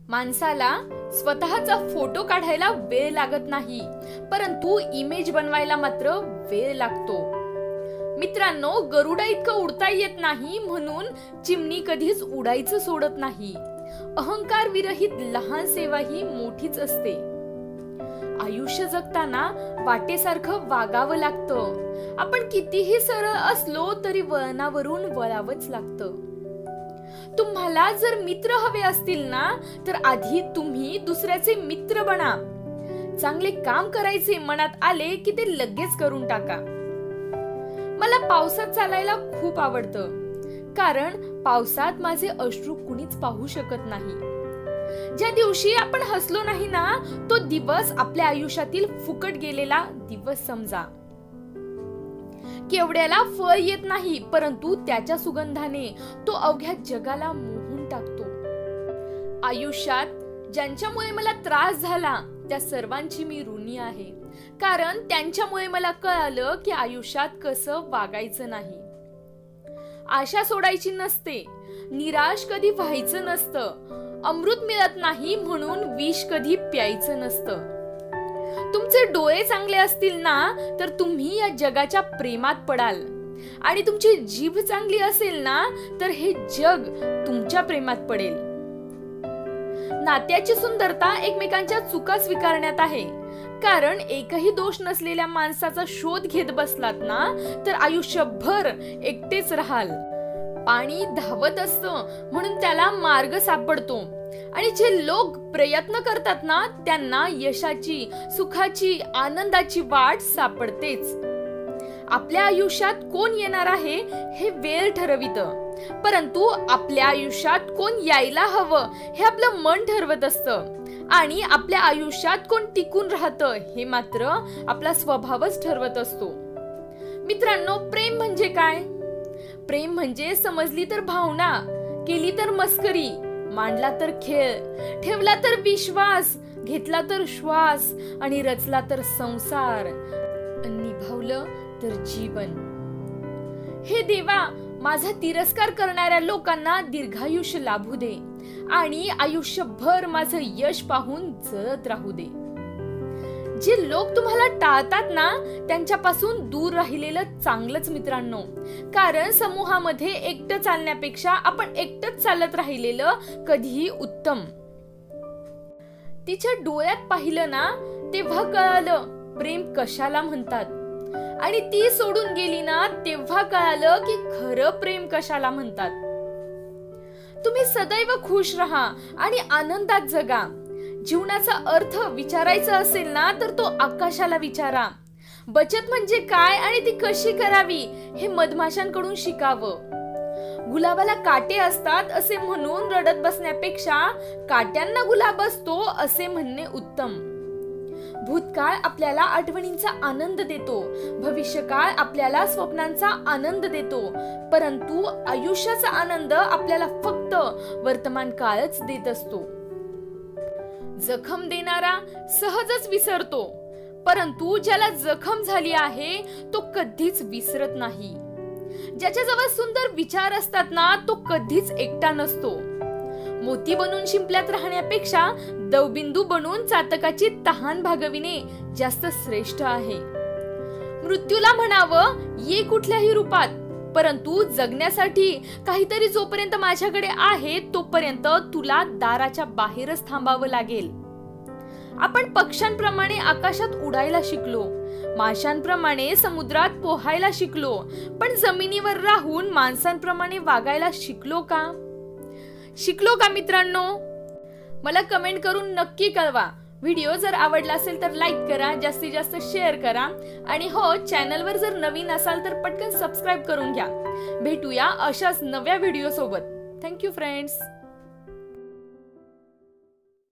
माणसाला स्वतःचा फोटो काढायला वेळ लागत नाही, परंतु इमेज बनवायला मात्र वेळ लागतो। मित्रांनो, गरुडा इतकं उडता येत नाही म्हणून चिमणी कधीच उडायचं सोडत नाही। अहंकार विरहित लहान सेवा ही मोठीच असते। आयुष्य जगताना वाटेसारखं वागावं लागतं। आपण कितीही सरळ असलो तरी वळणावरून वळावंच लागतं। तुम्हाला जर मित्र हवे असतील ना, तर आधी तुम्ही दुसऱ्याचे मित्र बना। चांगले काम करायचे मनात आले की ते लगेच करून टाका। मला पावसात चालायला खूप आवडतं, कारण पावसात माझे अश्रू कुणीच पाहू शकत नाही। ज्या दिवशी आपण हसलो नाही ना, तो दिवस आपल्या आयुष्यातील फुकट गेलेला दिवस समजा। केवड्याला फळ येत नाही, परंतु त्याच्या सुगंधाने तो अवघ्या जगाला मोहून टाकतो। आयुष्यात ज्यांच्यामुळे मला त्रास झाला त्या सर्वांची मी ऋणी आहे, कारण त्यांच्यामुळे मला कळालं की आयुष्यात कसं वागायचं नाही। आशा सोडायची नसते, निराश कधी व्हायचं नसतं, अमृत मिळत नाही म्हणून विष कधी प्यायचं नसतं। तुमचे डोळे चांगले असतील ना, तर तुम्ही या जगाच्या प्रेमात पडाल, आणि तुमची जीभ चांगली असेल ना, तर हे जग तुमच्या प्रेमात पडेल। नात्याची सुंदरता एकमेकांच्या चुका स्वीकारण्यात आहे, कारण एकही दोष नसलेल्या माणसाचा शोध घेत बसलात ना, तर आयुष्यभर एकटेच राहाल। पाणी धावत असतं म्हणून त्याला मार्ग सापडतो, आणि जे लोक प्रयत्न करतात ना, त्यांना यशाची, सुखाची, आनंदाची वाट सापडतेच। आपल्या आयुष्यात कोण येणार आहे हे वेळ ठरवितं, परंतु आपल्या आयुष्यात कोण यायला हवं हे आपलं मन ठरवत असतं, आणि आपल्या आयुष्यात कोण टिकून राहतं हे मात्र आपला स्वभावच ठरवत असतो। मित्रांनो, प्रेम म्हणजे काय? प्रेम म्हणजे समजली तर भावना, केली तर मस्करी, मांडला तर खेळ, ठेवला तर विश्वास, घेतला तर श्वास, आणि रचला तर संसार, निभावलं तर जीवन। हे देवा, माझा तिरस्कार करणाऱ्या लोकांना दीर्घायुष्य लाभू दे, आणि आयुष्यभर माझं यश पाहून जळत राहू दे। जे लोक तुम्हाला टाळतात ना, त्यांच्यापासून दूर राहिलेलं चांगलंच मित्रांनो, कारण समूहामध्ये एकटं चालण्यापेक्षा आपण एकटंच चालत राहिलेलं कधीही उत्तम। तिच्या डोळ्यात पाहिलं ना, तेव्हा कळालं प्रेम कशाला म्हणतात, आणि ती सोडून गेली ना, तेव्हा कळालं की खरं प्रेम कशाला म्हणतात। तुम्ही सदैव खुश राहा आणि आनंदात जगा। जीवनाचा अर्थ विचारायचा असेल ना, तर तो आकाशाला विचारा। बचत म्हणजे काय आणि ती कशी करावी हे मधमाशांकडून शिकावं। गुलाबाला काटे असतात असे म्हणून रडत बसण्यापेक्षा काट्यांना गुलाब असतो असे म्हणणे उत्तम। भूतकाळ आपल्याला आठवणींचा आनंद देतो, भविष्यकाळ आपल्याला स्वप्नांचा आनंद देतो, परंतु आयुष्याचा आनंद आपल्याला फक्त वर्तमान काळच देत असतो। जखम देणारा सहजच विसरतो, परंतु ज्याला जखम झाली आहे तो कधीच विसरत नाही। ज्याच्याजवळ सुंदर विचार असतात ना, तो कधीच एकटा नसतो। मोती बनून शिंपल्यात राहण्यापेक्षा दवबिंदू बनून चातकाची तहान भागविणे जास्त श्रेष्ठ आहे। मृत्यूला म्हणावं, ये कुठल्याही रूपात, परंतु जगण्यासाठी काहीतरी जोपर्यंत माझ्याकडे आहे तोपर्यंत तुला दाराच्या बाहेरच थांबावं लागेल। आपण पक्ष्यांप्रमाणे आकाशात उडायला शिकलो, माशांप्रमाणे समुद्रात पोहायला शिकलो, पण जमिनीवर राहून माणसांप्रमाणे वागायला शिकलो का? मित्रांनो? मला कमेंट करून नक्की कळवा। व्हिडिओ जर आवडला असेल तर लाईक करा, जास्तीत जास्त शेअर करा, आणि हो, चॅनलवर जर नवीन असाल तर पटकन सबस्क्राईब करून घ्या। भेटूया अशाच नव्या व्हिडिओ सोबत। Thank you friends.